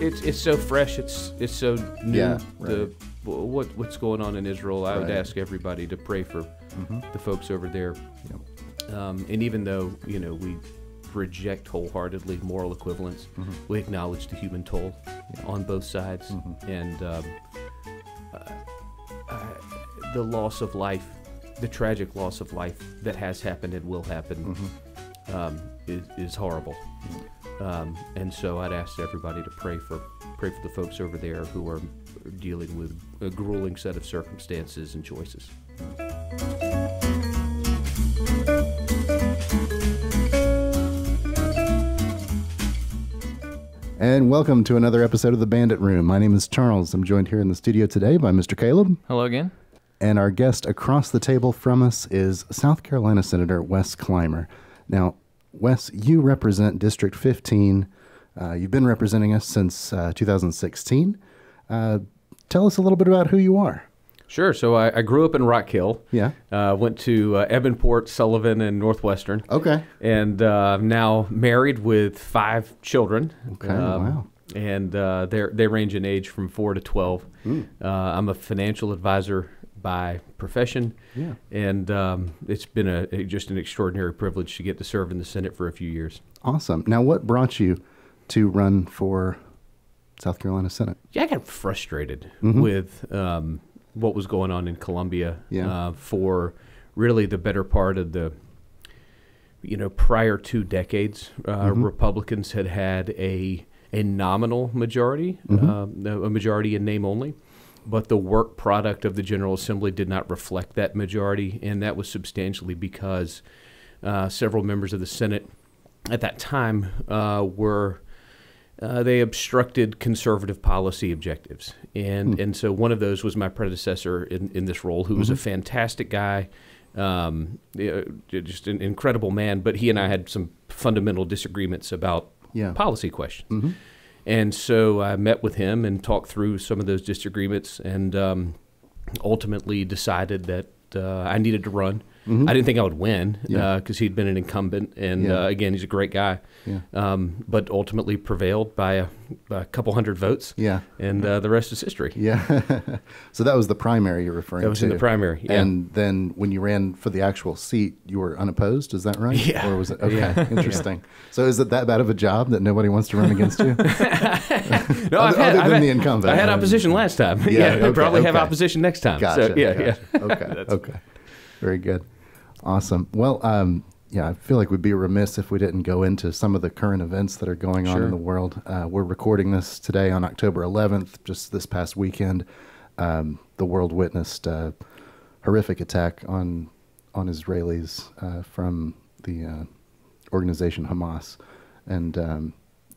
It's so fresh. It's so new. Yeah, right. What's going on in Israel? I would ask everybody to pray for the folks over there. Yep. And even though we reject wholeheartedly moral equivalence, we acknowledge the human toll on both sides, and the loss of life, the tragic loss of life that has happened and will happen, is horrible. And so I'd ask everybody to pray for the folks over there who are dealing with a grueling set of circumstances and choices. And welcome to another episode of the Bandit Room. My name is Charles. I'm joined here in the studio today by Mr. Caleb. Hello again. And our guest across the table from us is South Carolina Senator Wes Climer. Now, Wes, you represent District 15. You've been representing us since 2016. Tell us a little bit about who you are. Sure. So I grew up in Rock Hill. Yeah. Went to Evanport, Sullivan, and Northwestern. Okay. And I'm now married with 5 children. Okay. Wow. And they range in age from 4 to 12. I'm a financial advisor by profession. Yeah. And it's been just an extraordinary privilege to get to serve in the Senate for a few years. Awesome. Now, what brought you to run for South Carolina Senate? Yeah, I got frustrated with what was going on in Columbia for really the better part of the, prior 2 decades. Republicans had a nominal majority, a majority in name only. But the work product of the General Assembly did not reflect that majority, and that was substantially because several members of the Senate at that time they obstructed conservative policy objectives. And so one of those was my predecessor in this role, who was a fantastic guy, just an incredible man, but he and I had some fundamental disagreements about policy questions. And so I met with him and talked through some of those disagreements, and ultimately decided that I needed to run. I didn't think I would win because he'd been an incumbent, and again, he's a great guy. But ultimately prevailed by a couple hundred votes. And the rest is history. So that was the primary you're referring to. That was in the primary. And then when you ran for the actual seat, you were unopposed. Is that right? Yeah. Or was it? Okay. Interesting. So is it that bad of a job that nobody wants to run against you? No, other than the incumbent. I had opposition last time. We'll probably have opposition next time. Gotcha. So, Okay. Very good. Awesome. Well, I feel like we'd be remiss if we didn't go into some of the current events that are going on in the world. We're recording this today on October 11th, just this past weekend. The world witnessed a horrific attack on Israelis from the organization Hamas. And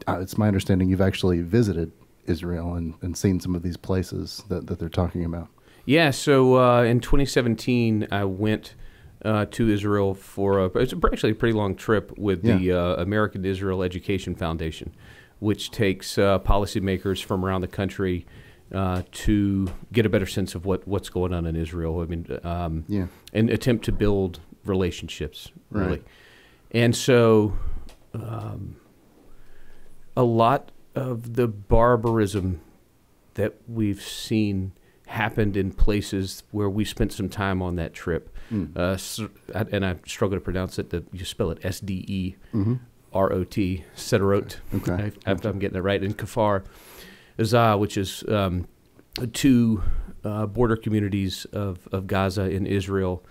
it's my understanding you've actually visited Israel and seen some of these places that they're talking about. Yeah, so in 2017, I went to Israel for it's actually a pretty long trip with the American Israel Education Foundation, which takes policymakers from around the country to get a better sense of what's going on in Israel. I mean, and attempt to build relationships, really. Right. And so a lot of the barbarism that we've seen happened in places where we spent some time on that trip. And I struggle to pronounce it. You spell it Sderot, Sderot. Okay. I'm getting it right. In Kfar Aza, which is 2 border communities of Gaza in Israel.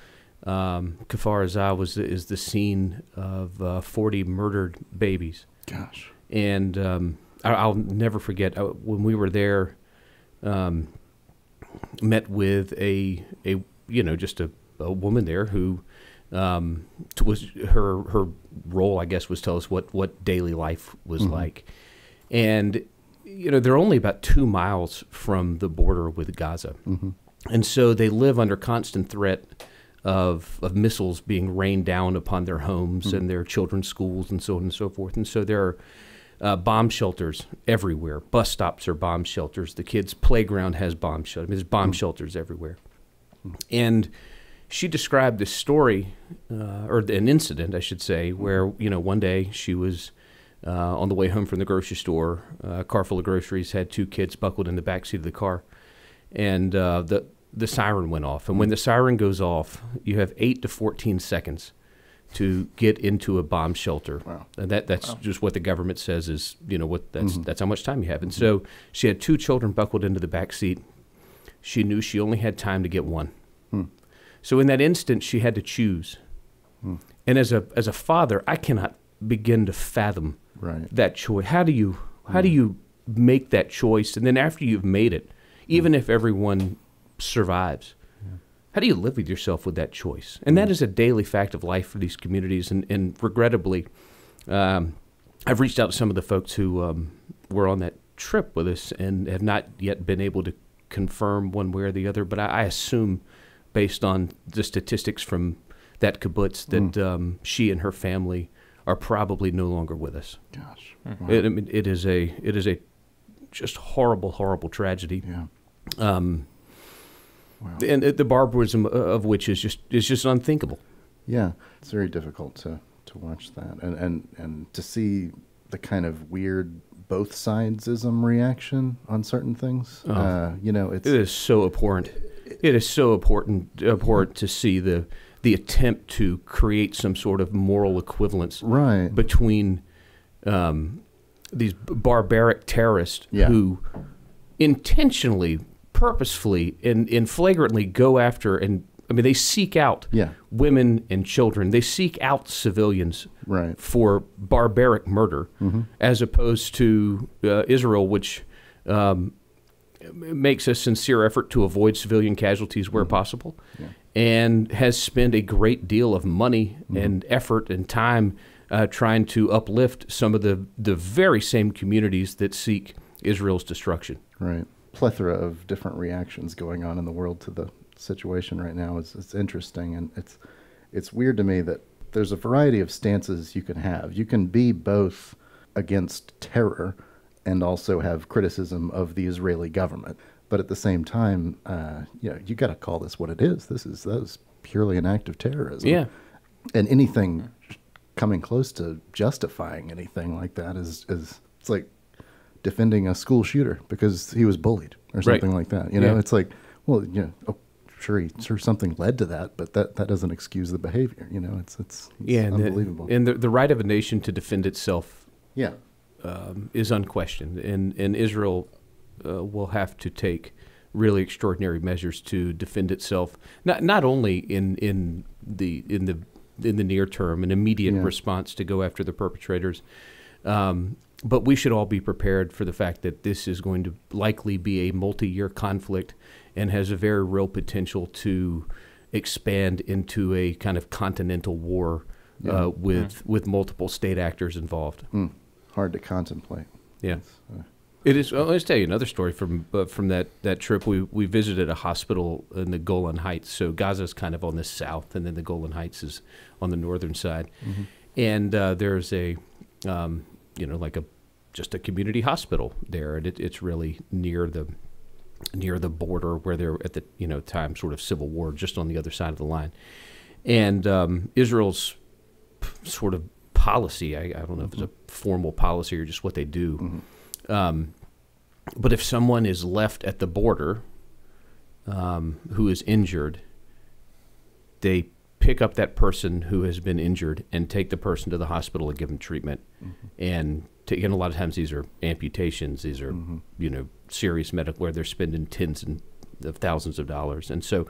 Kfar Aza is the scene of 40 murdered babies. Gosh. And I'll never forget when we were there. Met with a woman there who was her role, I guess, was tell us what daily life was like. And they're only about 2 miles from the border with Gaza. And so they live under constant threat of missiles being rained down upon their homes and their children's schools and so on and so forth. And so there are bomb shelters everywhere. Bus stops are bomb shelters. The kids' playground has bomb shelters. I mean, there's bomb shelters everywhere. And she described this story, or an incident, I should say, where, one day she was on the way home from the grocery store, a car full of groceries, had 2 kids buckled in the backseat of the car, and the siren went off. And when the siren goes off, you have 8 to 14 seconds to get into a bomb shelter. Wow. And that's just what the government says is, that's how much time you have. And so she had 2 children buckled into the back seat. She knew she only had time to get one. So in that instant, she had to choose. And as a father, I cannot begin to fathom that choice. How do you make that choice? And then after you've made it, even if everyone survives, how do you live with yourself with that choice? And that is a daily fact of life for these communities. And regrettably, I've reached out to some of the folks who were on that trip with us and have not yet been able to confirm one way or the other. But I assume, based on the statistics from that kibbutz, that she and her family are probably no longer with us. Gosh, wow. It is a just horrible tragedy. Yeah. Wow. And the barbarism of which is just unthinkable. Yeah, it's very difficult to watch that and to see the kind of weird both sidesism reaction on certain things. It is so abhorrent. It is so abhorrent to see the attempt to create some sort of moral equivalence between these barbaric terrorists who intentionally, purposefully, and flagrantly go after they seek out women and children. They seek out civilians for barbaric murder, as opposed to Israel, which makes a sincere effort to avoid civilian casualties where possible, and has spent a great deal of money and effort and time trying to uplift some of the very same communities that seek Israel's destruction. Right. Plethora of different reactions going on in the world to the situation right now. It's interesting, and it's weird to me that there's a variety of stances you can have. You can be both against terror and also have criticism of the Israeli government. But at the same time, you got to call this what it is. That is purely an act of terrorism. Yeah. And anything coming close to justifying anything like that is it's like defending a school shooter because he was bullied or something like that. It's like, well, sure something led to that, but that doesn't excuse the behavior. It's unbelievable. And the right of a nation to defend itself is unquestioned, and Israel will have to take really extraordinary measures to defend itself, not only in the near term, an immediate response to go after the perpetrators, but we should all be prepared for the fact that this is going to likely be a multi-year conflict and has a very real potential to expand into a kind of continental war with multiple state actors involved. Hard to contemplate. Yeah. It is. Well, let's tell you another story from that trip. We visited a hospital in the Golan Heights. So Gaza's kind of on the south, and then the Golan Heights is on the northern side. And there's a just a community hospital there, and it's really near the border where they're at the time sort of civil war, just on the other side of the line. And Israel's sort of policy, I don't know if it's a formal policy or just what they do. But if someone is left at the border who is injured, they pick up that person who has been injured and take the person to the hospital and give them treatment. And a lot of times these are amputations. These are serious medical where they're spending tens of thousands of dollars. And so,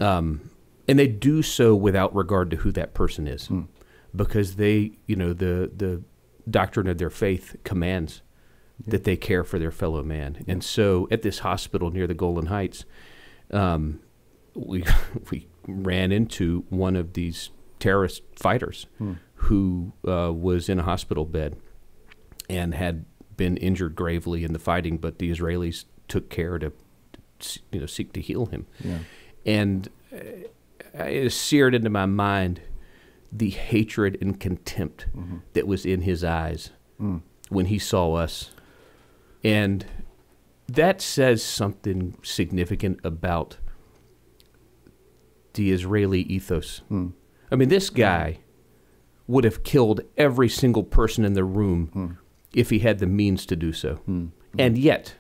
and they do so without regard to who that person is, because they, the doctrine of their faith commands that they care for their fellow man. And so at this hospital near the Golan Heights, we ran into one of these terrorist fighters who was in a hospital bed and had been injured gravely in the fighting, but the Israelis took care to seek to heal him. And it seared into my mind the hatred and contempt that was in his eyes when he saw us. And that says something significant about the Israeli ethos. I mean, this guy would have killed every single person in the room if he had the means to do so. And yet,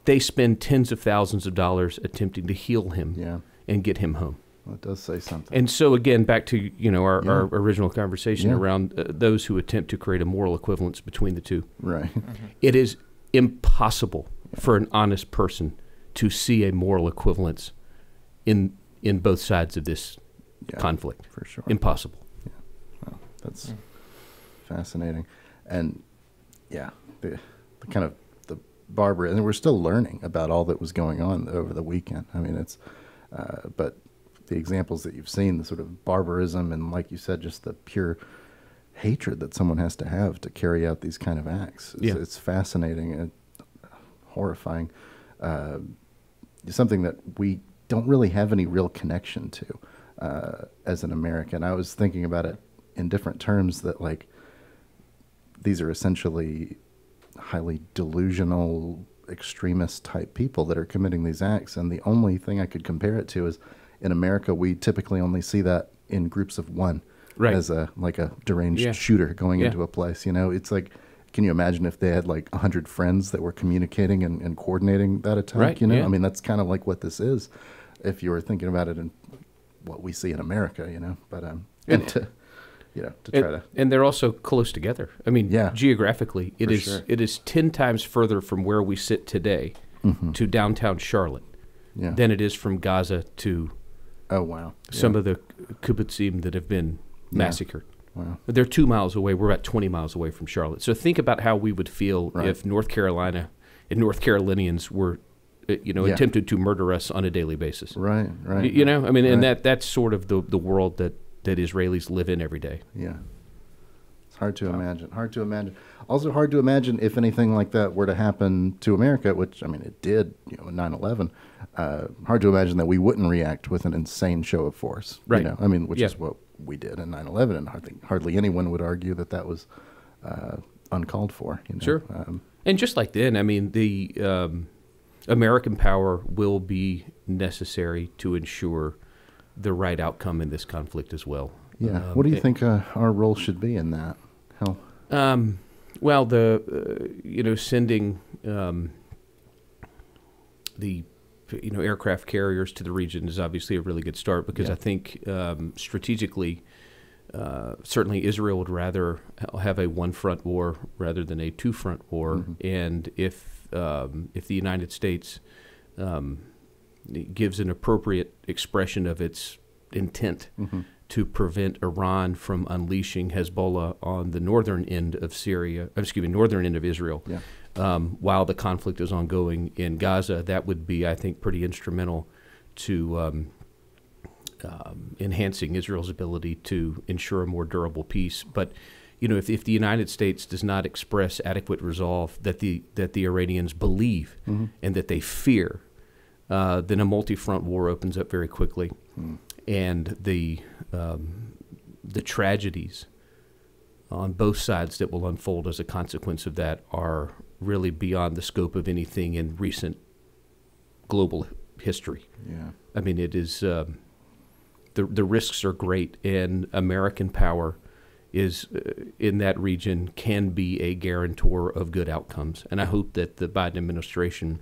they spend tens of thousands of dollars attempting to heal him and get him home. Well, it does say something. And so, again, back to our original conversation around those who attempt to create a moral equivalence between the two. Right. It is impossible for an honest person to see a moral equivalence in both sides of this conflict. For sure. Impossible. Yeah. Well, that's fascinating. And, the kind of the barbarity, and we're still learning about all that was going on over the weekend. I mean, it's, but the examples that you've seen, the sort of barbarism and, like you said, just the pure hatred that someone has to have to carry out these kind of acts. It's fascinating and horrifying. Something that we don't really have any real connection to as an American. I was thinking about it in different terms that, like, these are essentially highly delusional, extremist type people that are committing these acts. And the only thing I could compare it to is in America, we typically only see that in groups of one as a deranged shooter going into a place. It's like, can you imagine if they had like 100 friends that were communicating and coordinating that attack? I mean, that's kind of like what this is, if you were thinking about it in what we see in America, but and they're also close together. I mean, geographically, it is 10 times further from where we sit today to downtown Charlotte than it is from Gaza to some of the kibbutzim that have been massacred. Wow. They're 2 miles away. We're about 20 miles away from Charlotte. So think about how we would feel if North Carolina and North Carolinians were, attempted to murder us on a daily basis. Right. I mean, and that's sort of the world that Israelis live in every day. Yeah. It's hard to imagine. Also hard to imagine if anything like that were to happen to America, which, I mean, it did, in 9/11. Hard to imagine that we wouldn't react with an insane show of force. Right. I mean, which is what we did in 9/11, and I think hardly anyone would argue that was uncalled for. Sure. And just like then, I mean, the American power will be necessary to ensure the right outcome in this conflict as well. Yeah. What do you think our role should be in that? How? Well, sending the aircraft carriers to the region is obviously a really good start because I think strategically, certainly Israel would rather have a one-front war rather than a two-front war. And if the United States gives an appropriate expression of its intent to prevent Iran from unleashing Hezbollah on the northern end of Israel, while the conflict is ongoing in Gaza, that would be, I think, pretty instrumental to enhancing Israel's ability to ensure a more durable peace. But if the United States does not express adequate resolve that the Iranians believe and that they fear, then a multi-front war opens up very quickly, and the tragedies on both sides that will unfold as a consequence of that are really beyond the scope of anything in recent global history. Yeah, I mean, it is the risks are great, and American power is in that region can be a guarantor of good outcomes, and I hope that the Biden administration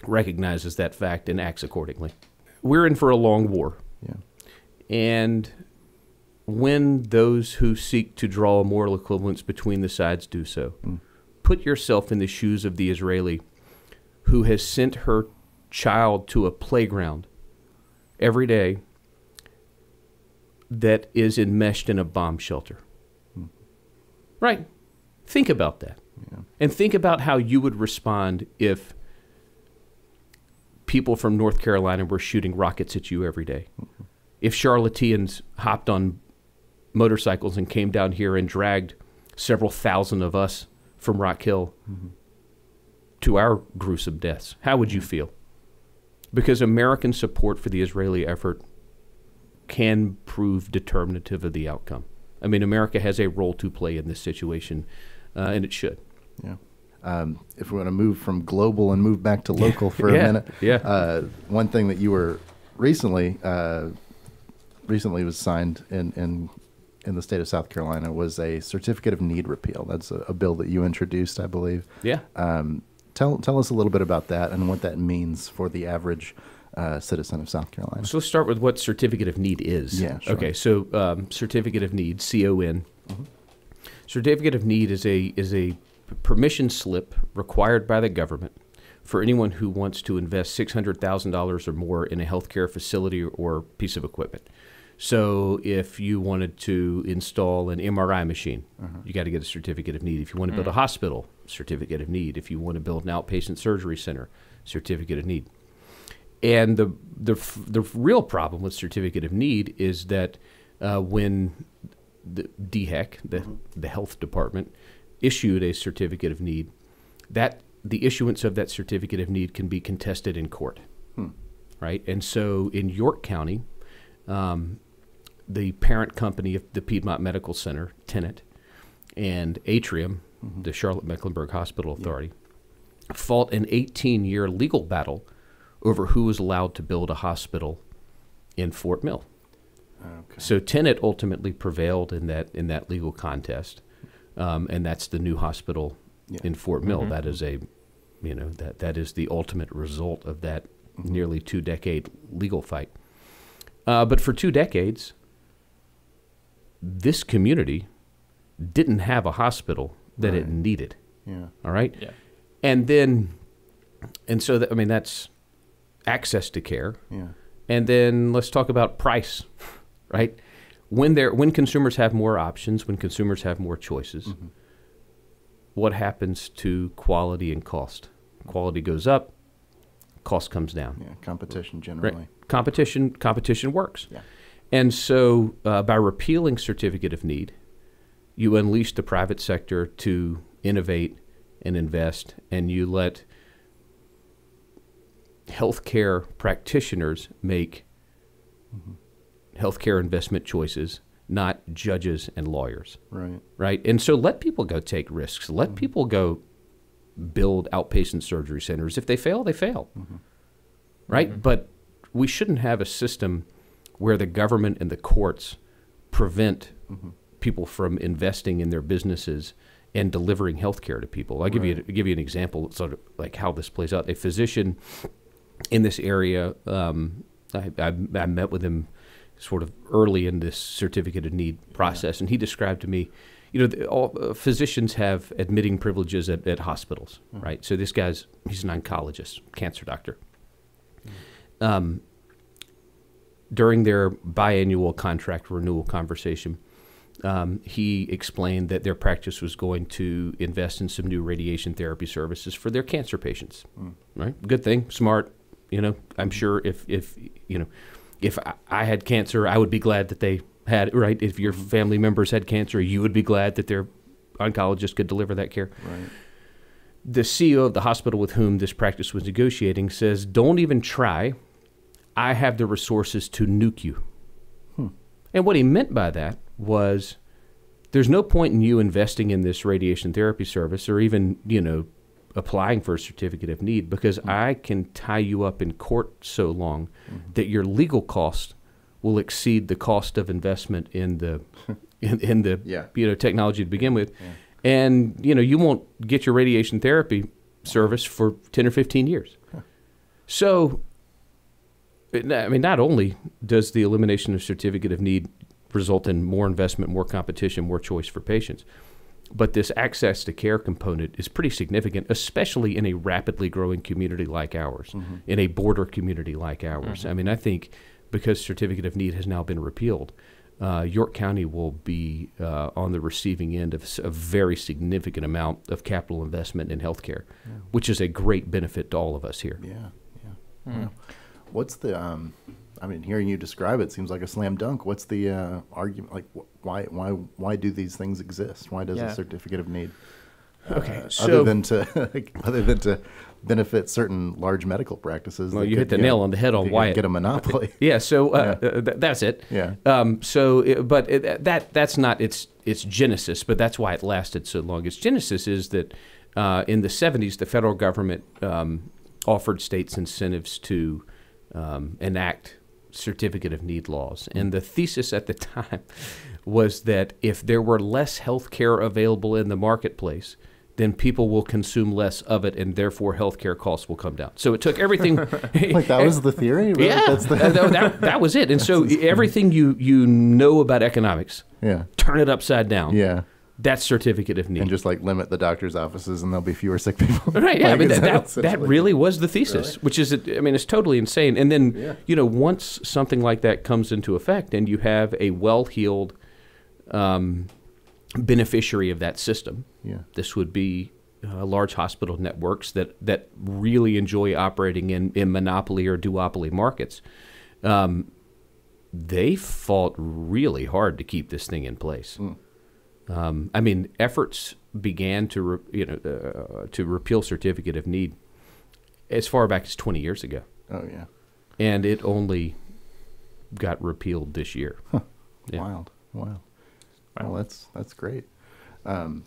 recognizes that fact and acts accordingly. We're in for a long war. Yeah. And when those who seek to draw a moral equivalence between the sides do so, put yourself in the shoes of the Israeli who has sent her child to a playground every day that is enmeshed in a bomb shelter. Right? Think about that. Yeah. And think about how you would respond if people from North Carolina were shooting rockets at you every day. If Charlotteans hopped on motorcycles and came down here and dragged several thousand of us from Rock Hill to our gruesome deaths, how would you feel? Because American support for the Israeli effort can prove determinative of the outcome. I mean, America has a role to play in this situation, and it should. Yeah. If we want to move from global and move back to local for a minute, one thing that you were recently recently was signed in the state of South Carolina was a certificate of need repeal. That's a bill that you introduced, I believe. Yeah. Tell us a little bit about that and what that means for the average citizen of South Carolina. So let's start with what certificate of need is. Yeah, sure. Okay, so certificate of need, CON. Mm-hmm. Certificate of need is a permission slip required by the government for anyone who wants to invest $600,000 or more in a healthcare facility or piece of equipment. So if you wanted to install an MRI machine, you got to get a certificate of need. If you want to build a hospital, certificate of need. If you want to build an outpatient surgery center, certificate of need. And the real problem with certificate of need is that when the DHEC, the health department, issued a certificate of need, that the issuance of that certificate of need can be contested in court, right? And so in York County, the parent company of the Piedmont Medical Center, Tenet, and Atrium, the Charlotte-Mecklenburg Hospital Authority, fought an 18-year legal battle over who was allowed to build a hospital in Fort Mill. Okay. So Tenet ultimately prevailed in that legal contest, and that's the new hospital in Fort Mill. That is that is the ultimate result of that nearly 2-decade legal fight. But for 2 decades, this community didn't have a hospital that it needed. Yeah. All right. Yeah. And so that's access to care. Yeah. And then let's talk about price, right? When consumers have more options, when consumers have more choices, what happens to quality and cost? Quality goes up, cost comes down. Yeah. Competition generally. Right? Competition works. Yeah. And so by repealing certificate of need, you unleash the private sector to innovate and invest, and you let healthcare practitioners make healthcare investment choices, not judges and lawyers. Right. Right? And so let people go take risks. Let people go build outpatient surgery centers. If they fail, they fail. Right? But we shouldn't have a system where the government and the courts prevent people from investing in their businesses and delivering health care to people. I'll give you an example, sort of like how this plays out. A physician in this area, I met with him sort of early in this certificate of need process, and he described to me, all physicians have admitting privileges at hospitals, right? So this he's an oncologist, cancer doctor. During their biannual contract renewal conversation, he explained that their practice was going to invest in some new radiation therapy services for their cancer patients. Right? Good thing, smart. I'm sure if I had cancer, I would be glad that they had it. Right? If your family members had cancer, you would be glad that their oncologist could deliver that care. Right. The CEO of the hospital with whom this practice was negotiating says, "Don't even try. I have the resources to nuke you." And what he meant by that was, there's no point in you investing in this radiation therapy service or even, applying for a certificate of need, because I can tie you up in court so long that your legal cost will exceed the cost of investment in the technology to begin with. Yeah. And, you won't get your radiation therapy service for 10 or 15 years. So, not only does the elimination of certificate of need result in more investment, more competition, more choice for patients, but this access to care component is pretty significant, especially in a rapidly growing community like ours, in a border community like ours. I think because certificate of need has now been repealed, York County will be on the receiving end of a very significant amount of capital investment in healthcare, which is a great benefit to all of us here. Yeah. Well, what's the hearing you describe it seems like a slam dunk. What's the argument? Like, why do these things exist? Why does a certificate of need? Okay, other than to benefit certain large medical practices. Well, you hit the nail on the head on why get a monopoly. That's it. Yeah. That's not its genesis, but that's why it lasted so long. Its genesis is that in the 70s, the federal government offered states incentives to enact certificate of need laws. And the thesis at the time was that if there were less health care available in the marketplace, then people will consume less of it, and therefore healthcare costs will come down. So it took everything. Like that was the theory? Really? Yeah, that was it. And so everything you know about economics, turn it upside down. Yeah. That's certificate of need. And just like limit the doctor's offices and there'll be fewer sick people. Right, yeah. Like, I mean, that really was the thesis, really? which is, I mean, it's totally insane. And then, once something like that comes into effect and you have a well-heeled beneficiary of that system, this would be large hospital networks that really enjoy operating in monopoly or duopoly markets. They fought really hard to keep this thing in place. I mean, efforts began to repeal certificate of need as far back as 20 years ago. Oh yeah, and it only got repealed this year. Huh. Yeah. Wow. Well, that's great. And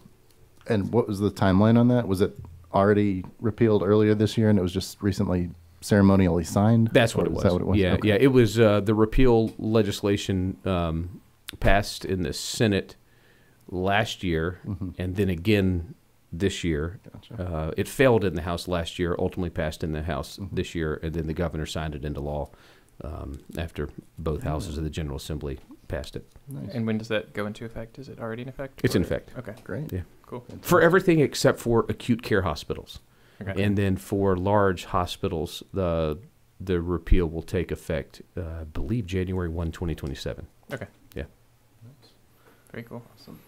what was the timeline on that? Was it already repealed earlier this year, and it was just recently ceremonially signed? That's what it was. Is that what it was? Yeah, okay. Yeah. It was the repeal legislation passed in the Senate last year, and then again this year. Gotcha. It failed in the House last year, ultimately passed in the House this year, and then the governor signed it into law after both houses of the General Assembly passed it. Nice. And when does that go into effect? Is it already in effect? It's in effect. Okay. Great. Yeah. Cool. For everything except for acute care hospitals. Okay. And then for large hospitals, the repeal will take effect, I believe, January 1, 2027. Okay. Yeah. Nice. Very cool. Awesome.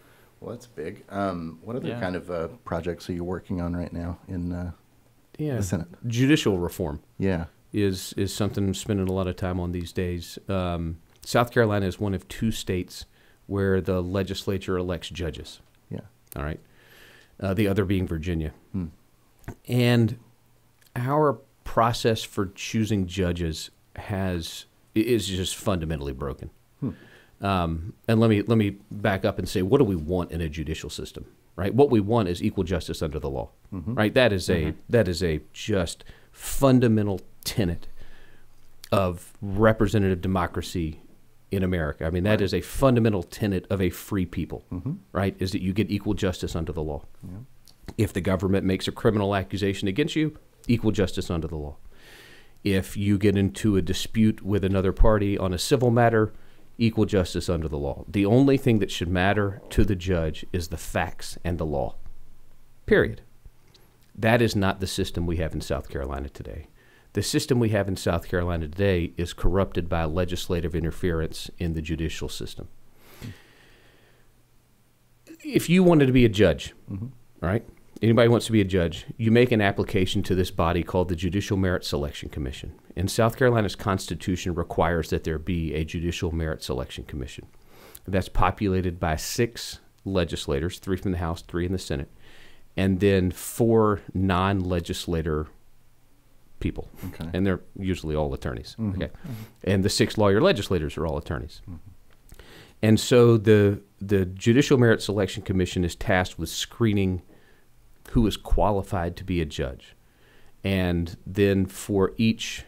Well, that's big. What other kind of projects are you working on right now in the Senate? Judicial reform. Yeah. Is something I'm spending a lot of time on these days. South Carolina is one of 2 states where the legislature elects judges. Yeah. All right. The other being Virginia. And our process for choosing judges is just fundamentally broken. And let me back up and say, what do we want in a judicial system? Right. What we want is equal justice under the law. Right. That is a just fundamental tenet of representative democracy in America. I mean, that is a fundamental tenet of a free people, right, is that you get equal justice under the law. Yeah. If the government makes a criminal accusation against you, equal justice under the law. If you get into a dispute with another party on a civil matter, equal justice under the law. The only thing that should matter to the judge is the facts and the law, period. That is not the system we have in South Carolina today. The system we have in South Carolina today is corrupted by legislative interference in the judicial system. If you wanted to be a judge, right? Anybody wants to be a judge, you make an application to this body called the Judicial Merit Selection Commission. And South Carolina's Constitution requires that there be a Judicial Merit Selection Commission. That's populated by 6 legislators, 3 from the House, 3 in the Senate, and then 4 non-legislator people. Okay. And they're usually all attorneys. Okay. And the 6 lawyer legislators are all attorneys. And so the Judicial Merit Selection Commission is tasked with screening who is qualified to be a judge. And then for each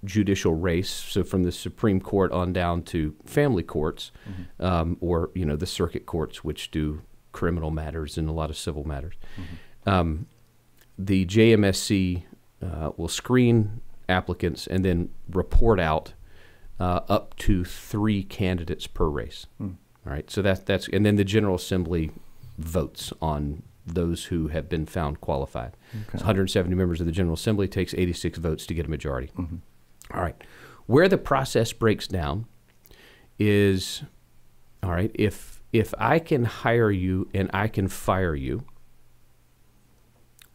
judicial race, so from the Supreme Court on down to family courts, or the circuit courts, which do criminal matters and a lot of civil matters, the JMSC will screen applicants and then report out up to 3 candidates per race. All right, so that's and then the General Assembly votes on those who have been found qualified. Okay. So 170 members of the General Assembly, takes 86 votes to get a majority. All right, where the process breaks down is, all right, if I can hire you and I can fire you,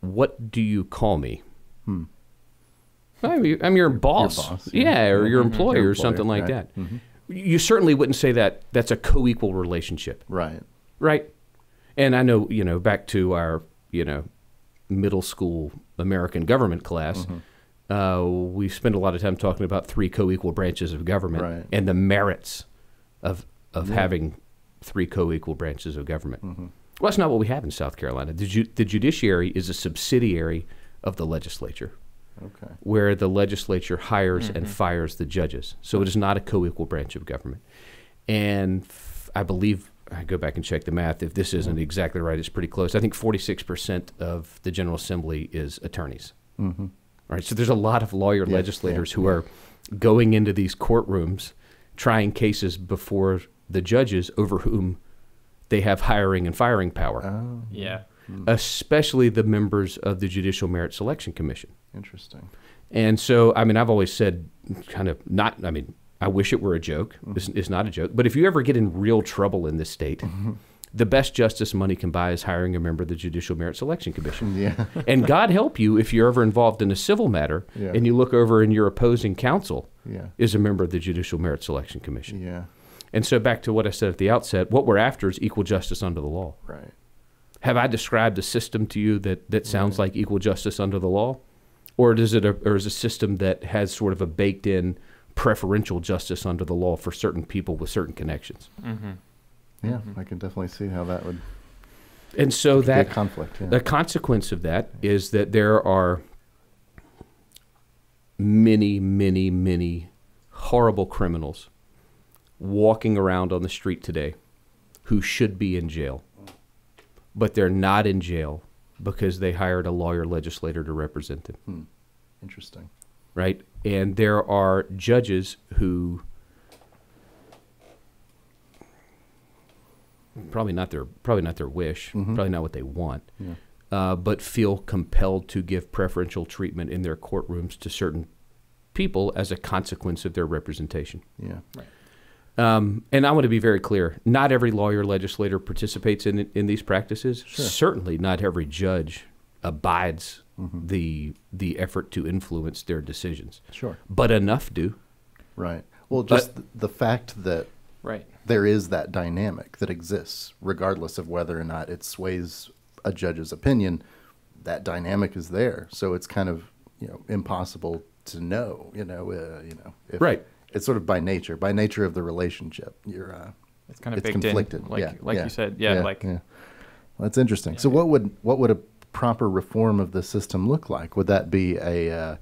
what do you call me? I'm your boss. Your boss, or your employer, or something like that. You certainly wouldn't say that that's a co-equal relationship. Right. Right. And I know, back to our, middle school American government class, we spend a lot of time talking about 3 co-equal branches of government and the merits of having 3 co-equal branches of government. Well, that's not what we have in South Carolina. The judiciary is a subsidiary of the legislature. Okay. where the legislature hires and Mhm. fires the judges. So it is not a co-equal branch of government. And I believe, I go back and check the math, if this isn't exactly right, it's pretty close. I think 46% of the General Assembly is attorneys. Mm-hmm. All right, so there's a lot of lawyer Yeah, legislators yeah, who yeah. are going into these courtrooms, trying cases before the judges over whom they have hiring and firing power, Oh, Yeah. especially the members of the Judicial Merit Selection Commission. interesting. And so, I mean, I've always said kind of not, I mean, I wish it were a joke. It's not a joke. But if you ever get in real trouble in this state, the best justice money can buy is hiring a member of the Judicial Merit Selection Commission. Yeah. And God help you if you're ever involved in a civil matter Yeah. and you look over and your opposing counsel Yeah. is a member of the Judicial Merit Selection Commission. Yeah. And so back to what I said at the outset, what we're after is equal justice under the law. Right. Have I described a system to you that sounds like equal justice under the law? Or is it a system that has sort of a baked-in preferential justice under the law for certain people with certain connections? Mm-hmm. Yeah, I can definitely see how that would And so be a that conflict. Yeah. the consequence of that is that there are many, many, many horrible criminals walking around on the street today who should be in jail, but they're not in jail because they hired a lawyer legislator to represent them, Interesting. right? And there are judges who probably not their wish, probably not what they want, Yeah. but feel compelled to give preferential treatment in their courtrooms to certain people as a consequence of their representation. Yeah. And I want to be very clear. Not every lawyer legislator participates in these practices. Sure. Certainly not every judge abides the effort to influence their decisions. Sure. But enough do. Right. Well, just the fact that Right. there is that dynamic that exists, regardless of whether or not it sways a judge's opinion, that dynamic is there. So it's kind of, impossible to know, if Right. it's sort of by nature of the relationship. It's kind of It's baked conflicted. in, like Yeah. you said. Yeah, like Well, that's interesting. So what would a proper reform of the system look like? Would that be a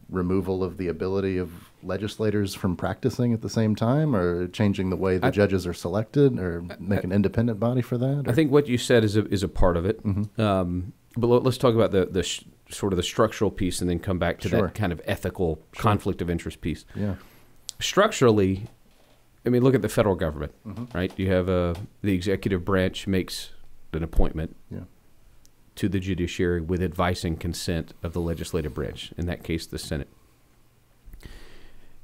removal of the ability of legislators from practicing at the same time, or changing the way the judges are selected, or make an independent body for that? I think what you said is a part of it. But let's talk about the sort of the structural piece and then come back to Sure. that kind of ethical conflict of interest piece. Yeah. Structurally, I mean, look at the federal government, right? You have the executive branch makes an appointment Yeah. to the judiciary with advice and consent of the legislative branch, in that case, the Senate.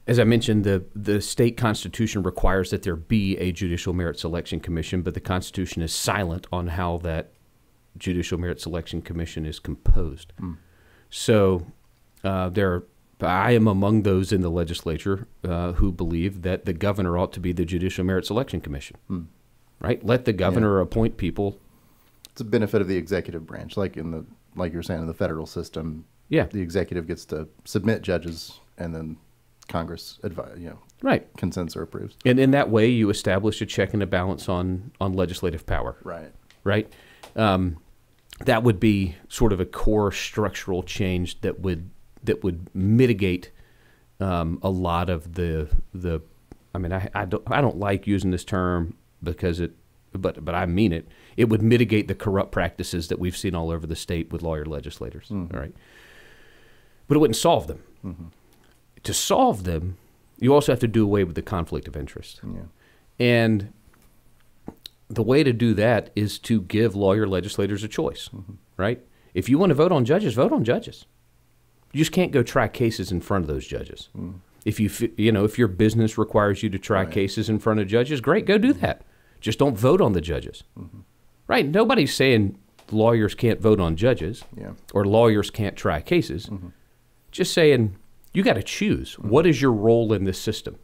As I mentioned, the state constitution requires that there be a Judicial Merit Selection Commission, but the Constitution is silent on how that Judicial Merit Selection Commission is composed. So I am among those in the legislature who believe that the governor ought to be the Judicial Merit Selection Commission, right? Let the governor appoint people. It's a benefit of the executive branch, like you were saying, in the federal system. Yeah. The executive gets to submit judges, and then Congress Right. consents or approves. And in that way, you establish a check and a balance on legislative power. Right. Right? That would be sort of a core structural change that would mitigate a lot of the. I mean, I don't like using this term because but I mean it. It would mitigate the corrupt practices that we've seen all over the state with lawyer legislators. All right, but it wouldn't solve them. To solve them, you also have to do away with the conflict of interest. Yeah. And the way to do that is to give lawyer legislators a choice, right? If you want to vote on judges, vote on judges. You just can't go try cases in front of those judges. If if your business requires you to try cases in front of judges, great, go do that. Just don't vote on the judges, right? Nobody's saying lawyers can't vote on judges or lawyers can't try cases. Just saying you got to choose. What is your role in this system?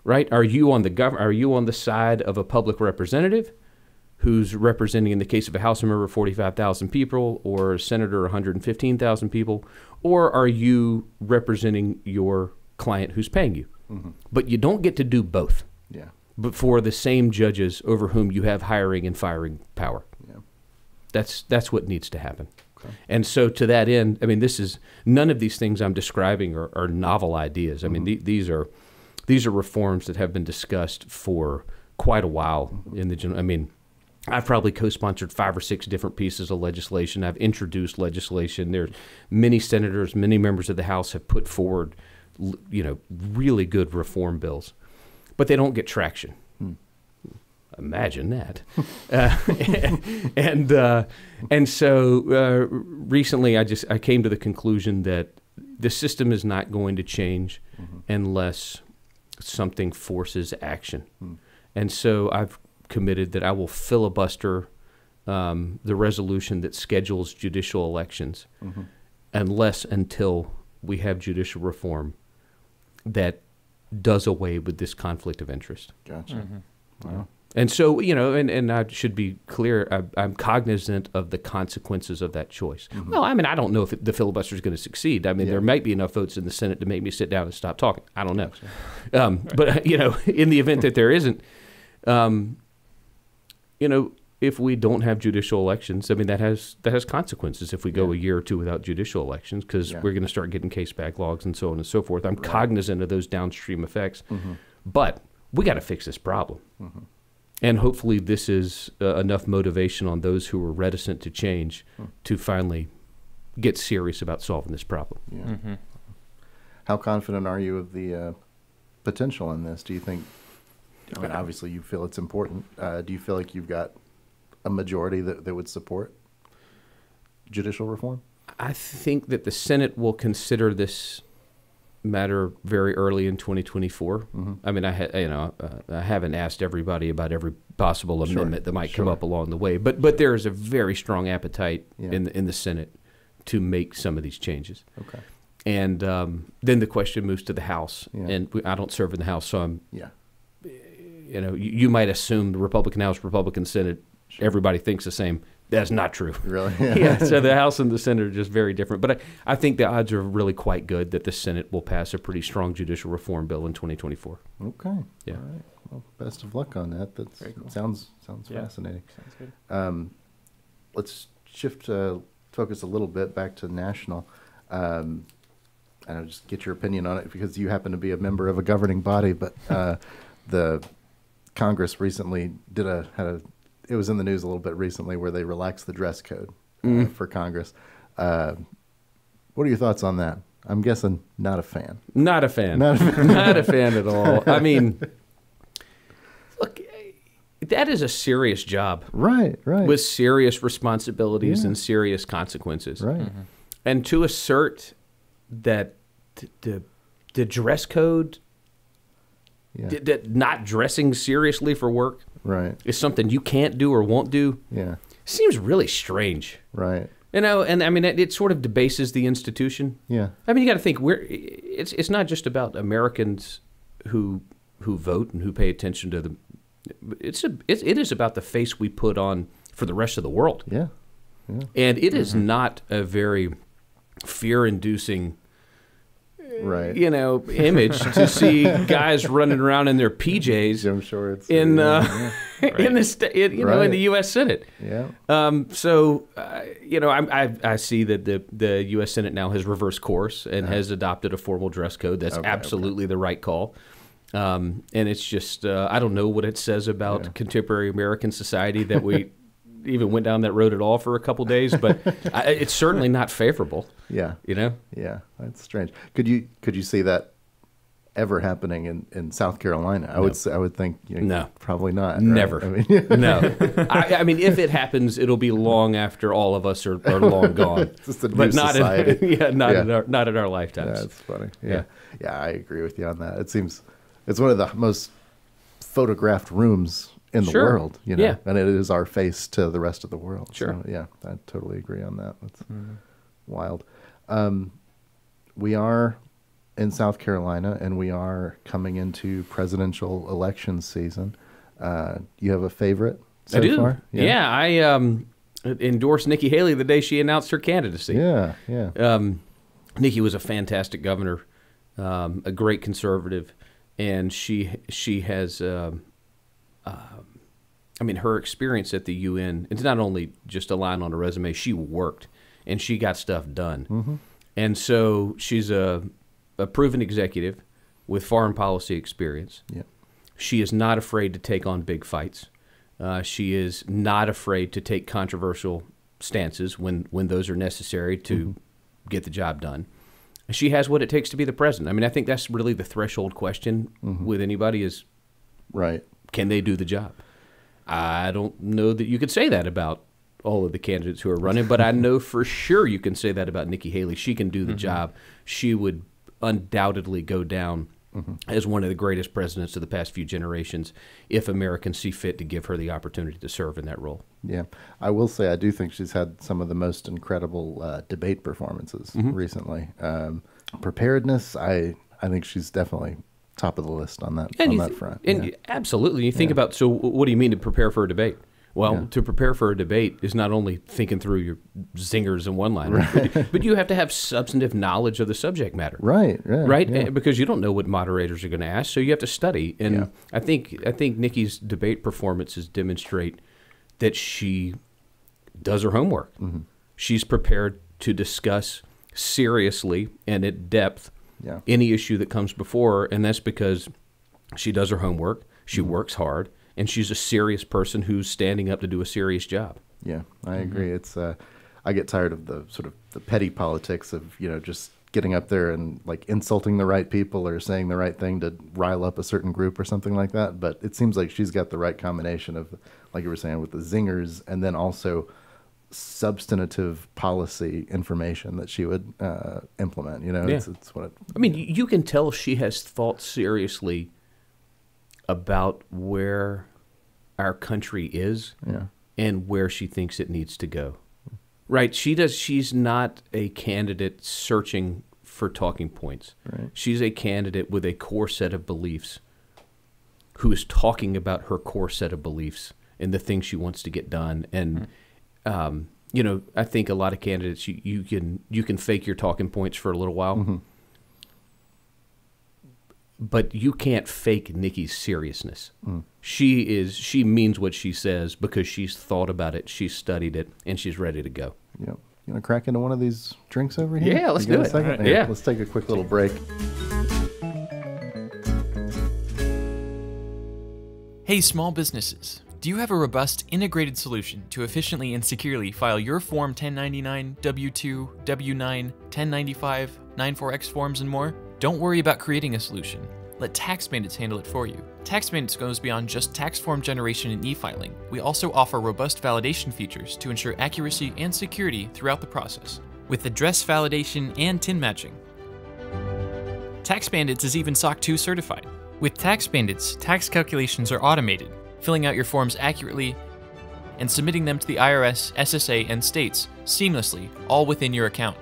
Right? Are you on the side of a public representative who's representing, in the case of a House member, 45,000 people, or a senator, 115,000 people, or are you representing your client who's paying you? But you don't get to do both. Yeah. But for the same judges over whom you have hiring and firing power. Yeah. That's what needs to happen. And so to that end, I mean, none of these things I'm describing are novel ideas. I mean, these are reforms that have been discussed for quite a while in the general. I mean, I've probably co-sponsored 5 or 6 different pieces of legislation. I've introduced legislation. There's many senators, many members of the House have put forward, really good reform bills, but they don't get traction. Imagine that. And so recently I came to the conclusion that the system is not going to change unless something forces action. And so I've committed that I will filibuster the resolution that schedules judicial elections until we have judicial reform that does away with this conflict of interest. Gotcha. Wow. And so, and I should be clear, I'm cognizant of the consequences of that choice. Well, I mean, I don't know if the filibuster is going to succeed. I mean, there might be enough votes in the Senate to make me sit down and stop talking. I don't know. But, in the event that there isn't, if we don't have judicial elections, I mean, that has consequences if we go a year or two without judicial elections, because we're going to start getting case backlogs and so on and so forth. I'm cognizant of those downstream effects, but we got to fix this problem. And hopefully this is enough motivation on those who are reticent to change to finally get serious about solving this problem. Yeah. How confident are you of the potential in this? Do you think, I mean, obviously you feel it's important. Do you feel like you've got a majority that would support judicial reform? I think that the Senate will consider this matter very early in 2024. I mean, I haven't asked everybody about every possible amendment that might come up along the way, but there is a very strong appetite in the Senate to make some of these changes. Okay. And then the question moves to the House, and I don't serve in the House, so I'm. You might assume the Republican House, Republican Senate, everybody thinks the same. That's not true. Really? So the House and the Senate are just very different. But I think the odds are really quite good that the Senate will pass a pretty strong judicial reform bill in 2024. Okay. Yeah. All right. Well, best of luck on that. That's very cool. Sounds fascinating. Sounds good. Let's shift focus a little bit back to national. And I'll just get your opinion on it because you happen to be a member of a governing body. But the Congress recently it was in the news a little bit recently where they relaxed the dress code for Congress. What are your thoughts on that? I'm guessing not a fan. Not a fan. Not a fan at all. I mean, look, that is a serious job. Right. With serious responsibilities and serious consequences. Right. And to assert that the dress code, that not dressing seriously for work, is something you can't do or won't do. Seems really strange. Right. And I mean, it sort of debases the institution. Yeah. I mean, you got to think it's not just about Americans who vote and who pay attention to the. It is about the face we put on for the rest of the world. Yeah. And it is not a very fear-inducing. Image to see guys running around in their PJs, gym shorts, in in the U.S. Senate. Yeah. I see that the U.S. Senate now has reversed course and has adopted a formal dress code. That's absolutely the right call. And it's just I don't know what it says about contemporary American society that we even went down that road at all for a couple days, but it's certainly not favorable. Yeah. Yeah, that's strange. Could you see that ever happening in South Carolina? I would think no, probably not. Never. Right? I mean, no. I mean, if it happens, it'll be long after all of us are long gone. Just a new society. Not in our lifetimes. That's funny. Yeah, I agree with you on that. It's one of the most photographed rooms in the world, and it is our face to the rest of the world. Sure. So, I totally agree on that. That's wild. We are in South Carolina, and we are coming into presidential election season. You have a favorite so I do. far? Yeah, I endorsed Nikki Haley the day she announced her candidacy. Yeah. Nikki was a fantastic governor, a great conservative, and she has. I mean, her experience at the UN, it's not only just a line on a resume. She worked and she got stuff done. And so she's a proven executive with foreign policy experience. Yeah. She is not afraid to take on big fights. She is not afraid to take controversial stances when those are necessary to get the job done. She has what it takes to be the president. I mean, I think that's really the threshold question with anybody is, right, can they do the job? I don't know that you could say that about all of the candidates who are running, but I know for sure you can say that about Nikki Haley. She can do the job. She would undoubtedly go down as one of the greatest presidents of the past few generations if Americans see fit to give her the opportunity to serve in that role. Yeah. I will say I do think she's had some of the most incredible debate performances recently. Preparedness, I think she's definitely top of the list on that front. And absolutely. You think about, so what do you mean to prepare for a debate? Well, to prepare for a debate is not only thinking through your zingers and one-liners, but you have to have substantive knowledge of the subject matter. Right? Yeah. Because you don't know what moderators are going to ask, so you have to study. And I think Nikki's debate performances demonstrate that she does her homework. She's prepared to discuss seriously and at depth any issue that comes before her, and that's because she does her homework, she works hard, and she's a serious person who's standing up to do a serious job. Yeah, I agree. It's I get tired of the sort of the petty politics of, just getting up there and like insulting the right people or saying the right thing to rile up a certain group or something like that. But it seems like she's got the right combination of, like you were saying, with the zingers and then also substantive policy information that she would implement. It's what I mean, you can tell she has thought seriously about where our country is and where she thinks it needs to go. Right? She's not a candidate searching for talking points. Right. She's a candidate with a core set of beliefs who is talking about her core set of beliefs and the things she wants to get done. And I think a lot of candidates you can fake your talking points for a little while. But you can't fake Nikki's seriousness. She means what she says because she's thought about it, she's studied it, and she's ready to go. Yep. You want to crack into one of these drinks over here? Yeah, let's do it. Right. Yeah. Let's take a quick little break. Hey, small businesses. Do you have a robust, integrated solution to efficiently and securely file your Form 1099, W-2, W-9, 1095, 94X forms, and more? Don't worry about creating a solution. Let Tax Bandits handle it for you. Tax Bandits goes beyond just tax form generation and e-filing. We also offer robust validation features to ensure accuracy and security throughout the process, with address validation and TIN matching. Tax Bandits is even SOC 2 certified. With Tax Bandits, tax calculations are automated, filling out your forms accurately and submitting them to the IRS, SSA, and states seamlessly, all within your account.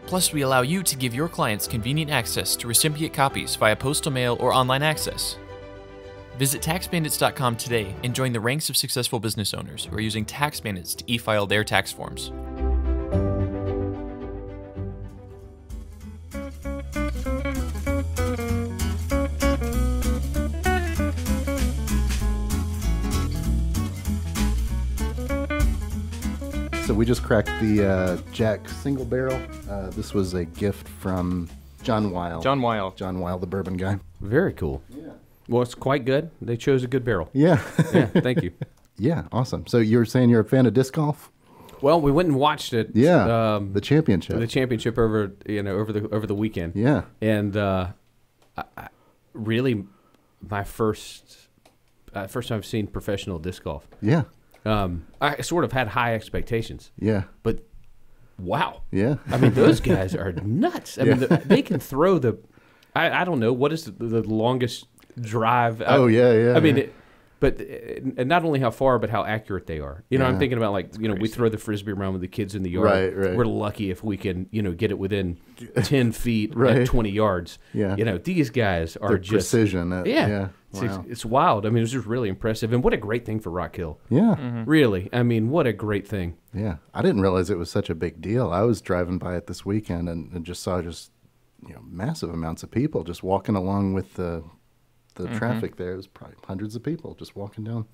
Plus, we allow you to give your clients convenient access to recipient copies via postal mail or online access. Visit TaxBandits.com today and join the ranks of successful business owners who are using Tax Bandits to e-file their tax forms. So we just cracked the Jack Single Barrel. This was a gift from John Weil. John Weil, the bourbon guy. Very cool. Yeah. Well, it's quite good. They chose a good barrel. Yeah. Yeah, thank you. Yeah, awesome. So you were saying you're a fan of disc golf? Well, we went and watched it. Yeah, the championship. The championship over the weekend. Yeah. And really, my first time I've seen professional disc golf. Yeah. I sort of had high expectations. Yeah. But wow. Yeah. I mean, those guys are nuts. I mean, they can throw the. I don't know what is the longest drive. Oh yeah. I mean. And not only how far, but how accurate they are. I'm thinking about we throw the frisbee around with the kids in the yard. Right. We're lucky if we can, get it within 10 feet Right. at 20 yards. Yeah. These guys are Their just precision. yeah. Wow. It's wild. I mean, it was just really impressive. And what a great thing for Rock Hill. Yeah. Mm-hmm. Really. I mean, what a great thing. Yeah. I didn't realize it was such a big deal. I was driving by it this weekend and just saw massive amounts of people just walking along with the traffic there. It was probably hundreds of people just walking down,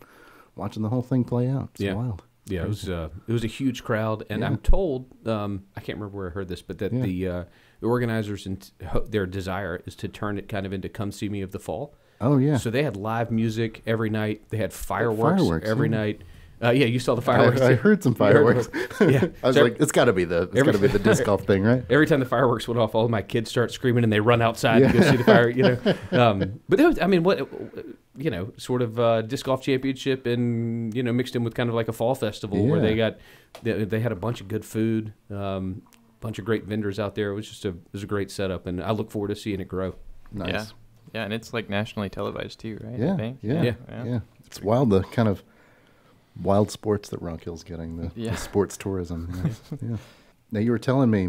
watching the whole thing play out. It's wild. Yeah, it was a huge crowd, and I'm told I can't remember where I heard this, but that the organizers and their desire is to turn it kind of into "Come See Me of the Fall." Oh yeah. So they had live music every night. They had fireworks every night. Yeah, you saw the fireworks. I heard some fireworks. Yeah, I was like, it's got to be the disc golf thing, right? Every time the fireworks went off, all of my kids start screaming and they run outside to go see the fire. But it was, I mean, sort of disc golf championship, and mixed in with kind of like a fall festival where they had a bunch of good food, bunch of great vendors out there. It was just a great setup, and I look forward to seeing it grow. Nice. Yeah, and it's like nationally televised too, right? Yeah. It's wild, the kind of wild sports that Rock Hill's getting, the sports tourism. Yeah. Now, you were telling me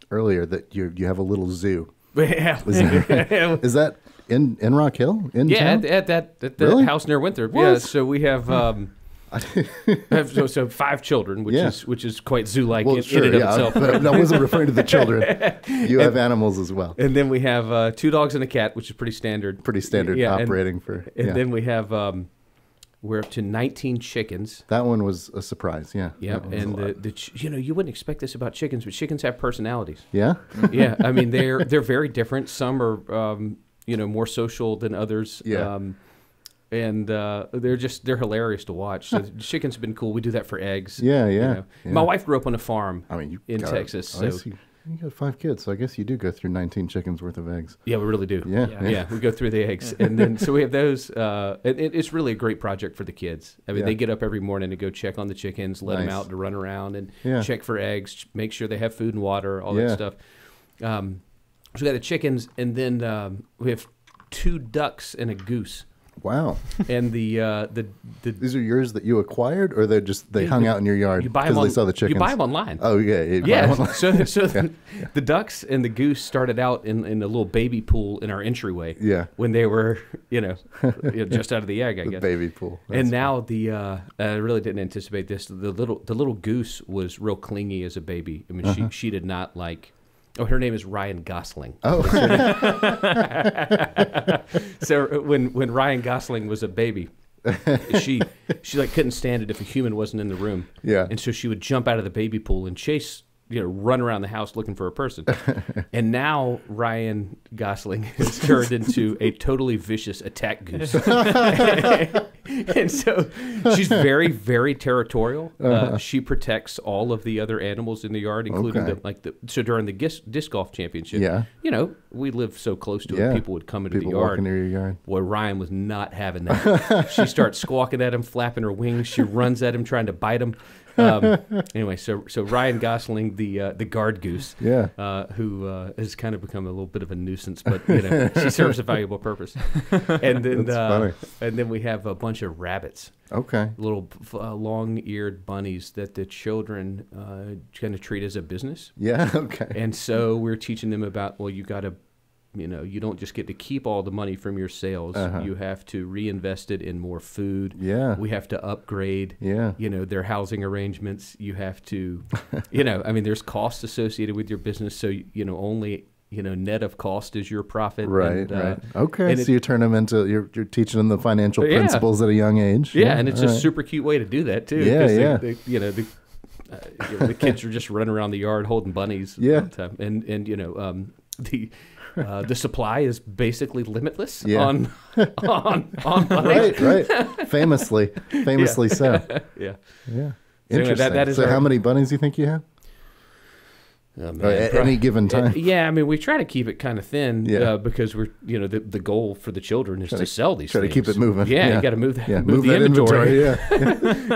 earlier that you have a little zoo. Yeah. Is that in Rock Hill? Town? at the house near Winthrop. What? Yeah, so we have so 5 children, which is quite zoo-like in and of itself. But I wasn't referring to the children. You have animals as well. And then we have 2 dogs and a cat, which is pretty standard. Operating for. And then we have we're up to 19 chickens. That one was a surprise. Yeah. Yeah, and you wouldn't expect this about chickens, but chickens have personalities. Yeah. Yeah, I mean they're very different. Some are more social than others. Yeah. And they're hilarious to watch. So the chickens have been cool. We do that for eggs. Yeah. My wife grew up on a farm in Texas. So you got 5 kids, so I guess you do go through 19 chickens worth of eggs. Yeah, we really do. Yeah. We go through the eggs, and then so we have those. It's really a great project for the kids. I mean, they get up every morning to go check on the chickens, let them out to run around and check for eggs, make sure they have food and water, all that stuff. So we got the chickens, and then we have 2 ducks and a goose. Wow. And the these are yours that you acquired, or they hung out in your yard because they saw the chickens? You buy them online. Oh yeah. So the ducks and the goose started out in a little baby pool in our entryway. Yeah. When they were just out of the egg, I guess. Baby pool. And now I really didn't anticipate this. The little goose was real clingy as a baby. I mean, she did not like. Oh, her name is Ryan Gosling. Oh. So when Ryan Gosling was a baby, she like couldn't stand it if a human wasn't in the room. Yeah. And so she would jump out of the baby pool and chase, run around the house looking for a person. And now Ryan Gosling has turned into a totally vicious attack goose. And so she's very, very territorial. She protects all of the other animals in the yard, including so during the disc golf championship, we live so close to it, people would come into the yard. Walking near your yard. Boy, Ryan was not having that. She starts squawking at him, flapping her wings. She runs at him, trying to bite him. Anyway, so Ryan Gosling, the guard goose, who has kind of become a little bit of a nuisance, but she serves a valuable purpose. And then funny. And then we have a bunch of rabbits. Okay. Little long-eared bunnies that the children kind of treat as a business. Yeah. Okay. And so we're teaching them about, you got to. You don't just get to keep all the money from your sales. You have to reinvest it in more food. Yeah. We have to upgrade, Yeah. Their housing arrangements. You have to, there's costs associated with your business. So, only, net of cost is your profit. Right, right. Okay. So you turn them into, you're teaching them the financial principles at a young age. Yeah. And it's a super cute way to do that too. Yeah. The kids are just running around the yard holding bunnies. Yeah. All the time. And the supply is basically limitless on bunnies. Right. Famously so. Yeah. Interesting. That is so how many bunnies do you think you have? At any given time? We try to keep it kind of thin because we're, the goal for the children is to sell these things. Try to keep it moving. Yeah, you got to move that, move the inventory.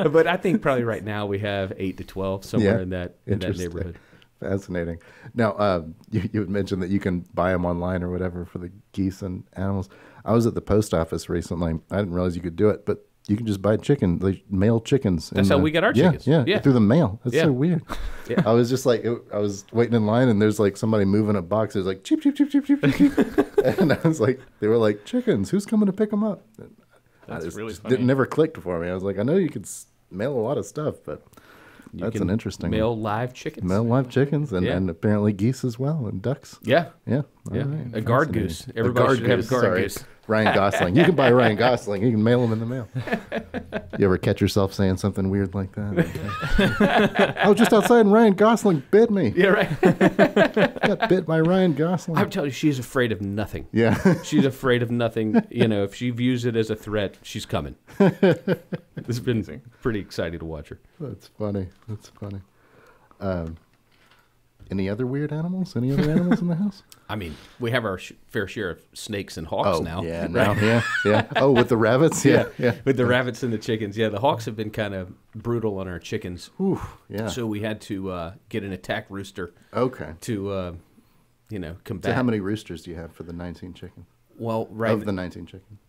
But I think probably right now we have 8 to 12 somewhere in that neighborhood. Fascinating. Now, you had mentioned that you can buy them online or whatever for the geese and animals. I was at the post office recently. I didn't realize you could do it, but you can just buy male chickens. That's how we get our chickens. Yeah, through the mail. That's so weird. Yeah. I was just like, I was waiting in line, and there's like somebody moving a box. There's like, cheep, cheep, cheep, cheep, cheep, cheep. And I was like, they were like, chickens, who's coming to pick them up? That's really funny. It never clicked for me. I was like, I know you could mail a lot of stuff, but that's an interesting mail live chickens. Mail live chickens, and apparently geese as well, and ducks. Yeah. Yeah. Yeah, right, a guard goose. Everybody should have a guard goose. Ryan Gosling. You can buy Ryan Gosling. You can mail him in the mail. You ever catch yourself saying something weird like that? I was just outside and Ryan Gosling bit me. Yeah, right. Got bit by Ryan Gosling. I'm telling you, she's afraid of nothing. Yeah. She's afraid of nothing. You know, if she views it as a threat, she's coming. It's been pretty exciting to watch her. That's funny. That's funny. Any other weird animals? Any other animals in the house? I mean, we have our fair share of snakes and hawks now. Yeah, right? now, yeah. Oh, with the rabbits? Yeah. With the rabbits and the chickens. Yeah, the hawks have been kind of brutal on our chickens. Ooh, yeah. So we had to get an attack rooster. Okay. To, combat. So how many roosters do you have for the 19 chickens? Well, right. Of the 19 chickens?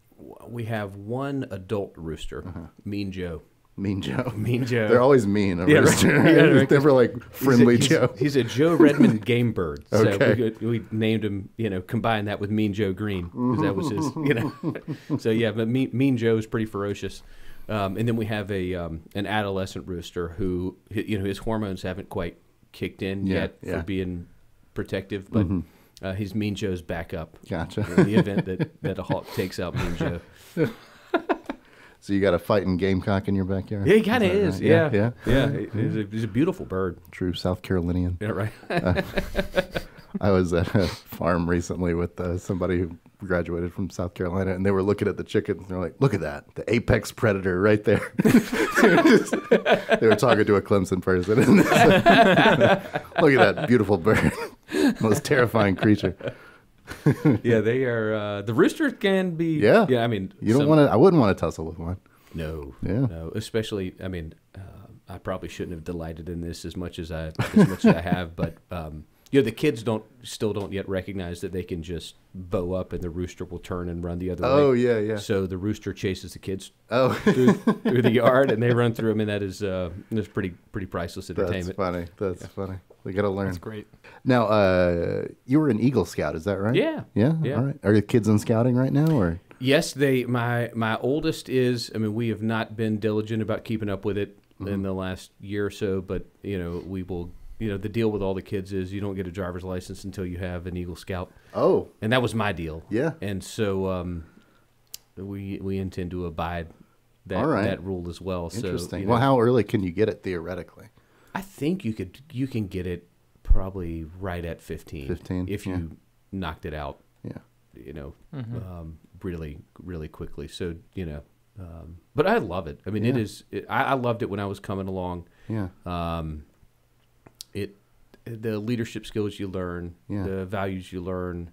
We have one adult rooster, Mean Joe. Mean Joe. Mean Joe. They're always mean. A Yeah, rooster. right. Yeah, right. Never like friendly Joe. He's a Joe Redmond game bird. Okay. So we named him, combined that with Mean Joe Green, because that was his, So yeah, but Mean Joe is pretty ferocious. And then we have an adolescent rooster who, his hormones haven't quite kicked in yet for being protective, but he's Mean Joe's backup. Gotcha. In the event that a hawk takes out Mean Joe. So you got a fighting gamecock in your backyard? Yeah, he kind of is. Right? Yeah. He's a beautiful bird. True South Carolinian. Yeah, right. I was at a farm recently with somebody who graduated from South Carolina, and they were looking at the chickens. And they're like, "Look at that, the apex predator right there." They were talking to a Clemson person. And look at that beautiful bird, most terrifying creature. Yeah, they are. The roosters can be. Yeah. I mean, you don't want to. I wouldn't want to tussle with one. No. Yeah. No. Especially, I mean, I probably shouldn't have delighted in this as much as I have, but the kids still don't yet recognize that they can just bow up and the rooster will turn and run the other way. Oh yeah. So the rooster chases the kids through the yard, and they run through them, and that is that's pretty priceless entertainment. That's funny. We got to learn. That's great. Now, you were an Eagle Scout, is that right? Yeah. Yeah. All right. Are your kids in scouting right now, or? Yes, my oldest is. I mean, we have not been diligent about keeping up with it in the last year or so, but we will. The deal with all the kids is you don't get a driver's license until you have an Eagle Scout. Oh. And that was my deal. Yeah. And so we intend to abide that rule as well. Interesting. So, well, how early can you get it theoretically? I think you can get it probably right at 15. 15 if you knocked it out. Yeah. Really, really quickly. So but I love it. I mean, I loved it when I was coming along. Yeah. The leadership skills you learn, the values you learn,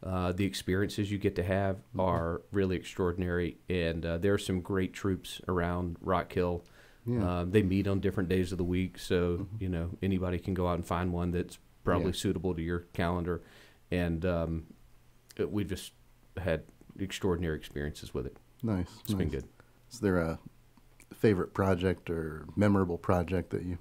the experiences you get to have are really extraordinary. And there are some great troops around Rock Hill. Yeah. They meet on different days of the week, so anybody can go out and find one that's probably suitable to your calendar. And we've just had extraordinary experiences with it. Nice. It's been good. Is there a favorite project or memorable project that you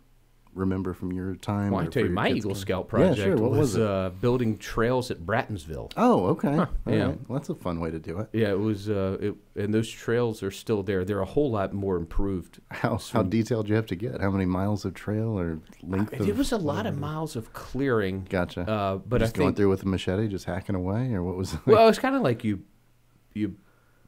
remember from your time? Well, I tell you, my Eagle Scout project was building trails at Brattonsville. Oh, okay. Huh. Yeah. Right. Well, that's a fun way to do it. Yeah, it was, and those trails are still there. They're a whole lot more improved. How detailed do you have to get? How many miles of trail or length? It was a lot of miles of clearing. Gotcha. But just going through with a machete, just hacking away, or what was it? Well, it's kind of like you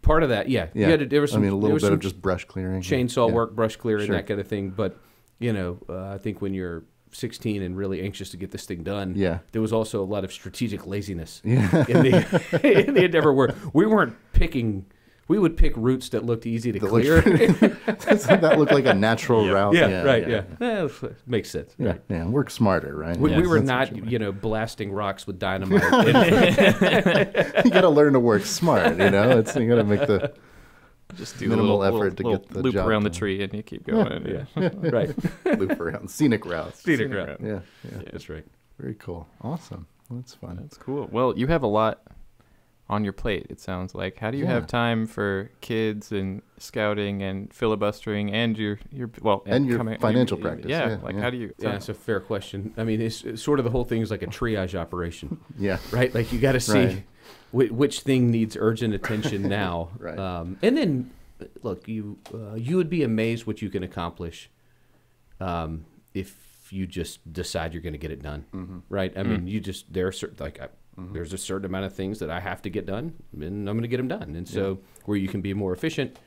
part of that. Yeah. There was some, a little bit of just brush clearing, chainsaw work, brush clearing, that kind of thing. But I think when you're 16 and really anxious to get this thing done, there was also a lot of strategic laziness in the endeavor where we weren't picking. We would pick routes that looked easy to clear. That looked like a natural route. Yeah. Makes sense. Yeah, right. Yeah. Work smarter, right? We were not, blasting rocks with dynamite. You got to learn to work smart. You got to make the just do minimal a effort to get the loop job around done. the tree, and you keep going. Yeah. Right. Loop around scenic routes. Scenic route. Yeah. That's right. Very cool. Awesome. Well, that's fun. That's cool. Well, you have a lot on your plate, it sounds like. How do you have time for kids and scouting and filibustering and your financial practice? How do you? Yeah, it's a fair question. I mean, it's sort of the whole thing is like a triage operation. Yeah. Right. Like you got to see which thing needs urgent attention now. Right. And then, look, you would be amazed what you can accomplish if you just decide you're going to get it done. Mm-hmm. Right. I mean, there are certain There's a certain amount of things that I have to get done, and I'm going to get them done. And so where you can be more efficient,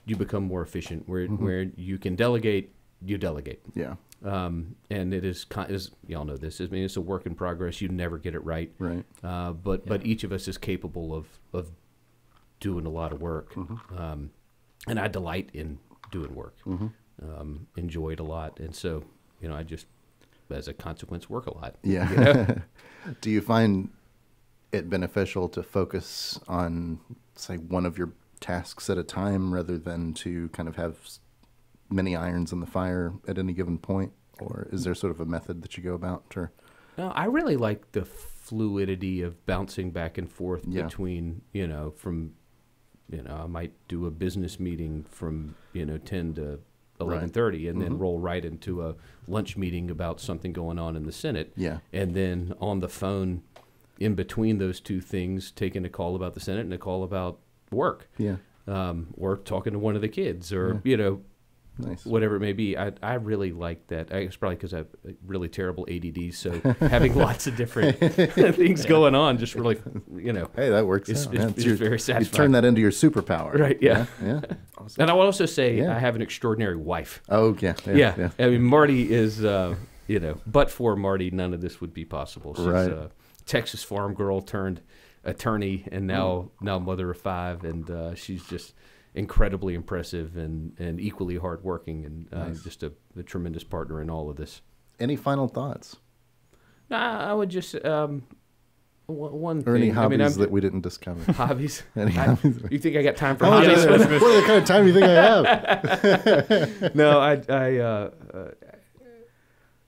you become more efficient. Where you can delegate, you delegate. Yeah. And it is, as y'all know this, I mean, it's a work in progress. You never get it right. Right. But each of us is capable of doing a lot of work. And I delight in doing work. Enjoy it a lot. And so, I just, as a consequence, work a lot. Yeah. Do you find it beneficial to focus on, say, one of your tasks at a time rather than to kind of have many irons in the fire at any given point? Or is there sort of a method that you go about? Or? No, I really like the fluidity of bouncing back and forth between, from, I might do a business meeting from, 10 to 11:30 and then roll right into a lunch meeting about something going on in the Senate. Yeah. And then on the phone in between those two things, taking a call about the Senate and a call about work. Yeah. Or talking to one of the kids or, Nice. whatever it may be. I really like that. It's probably because I have really terrible ADD, so having lots of different things going on just really, Hey, that works. It's It's very satisfying. You turn that into your superpower. Right, yeah. Yeah. Awesome. And I will also say I have an extraordinary wife. Oh, yeah. Yeah. I mean, Marty is, but for Marty, none of this would be possible. She's a Texas farm girl turned attorney and now mother of 5, and she's just incredibly impressive and equally hardworking, and just a tremendous partner in all of this. Any final thoughts? I would just one or thing. any hobbies that we didn't discover? Hobbies? Any hobbies? You think I got time for Oh, hobbies? yeah. What are the kind of time you think I have? No,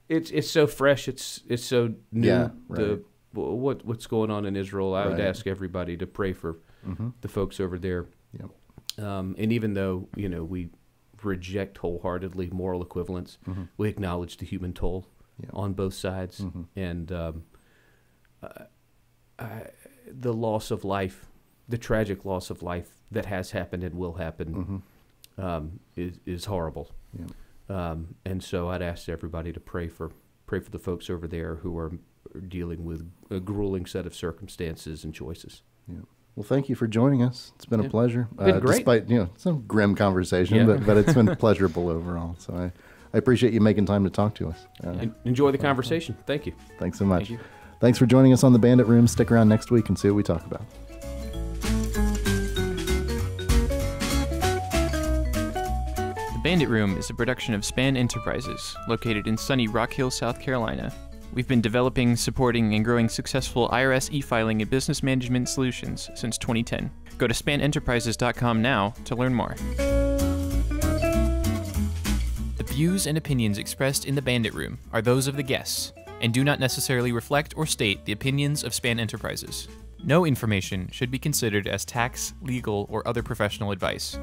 it's so fresh. It's so new. Yeah, right. What's going on in Israel? I would ask everybody to pray for the folks over there. Yep. And even though we reject wholeheartedly moral equivalence, we acknowledge the human toll on both sides, and the loss of life, the tragic loss of life that has happened and will happen, is horrible. Yeah. And so I'd ask everybody to pray for the folks over there who are dealing with a grueling set of circumstances and choices. Yeah. Well, thank you for joining us. It's been a pleasure. Been great. Despite some grim conversation, but it's been pleasurable overall. So I appreciate you making time to talk to us. Enjoy the conversation. Thank you. Thanks so much. Thank you. Thanks for joining us on the Bandit Room. Stick around next week and see what we talk about. The Bandit Room is a production of Span Enterprises, located in sunny Rock Hill, South Carolina. We've been developing, supporting, and growing successful IRS e-filing and business management solutions since 2010. Go to spanenterprises.com now to learn more. The views and opinions expressed in the Bandit Room are those of the guests, and do not necessarily reflect or state the opinions of Span Enterprises. No information should be considered as tax, legal, or other professional advice.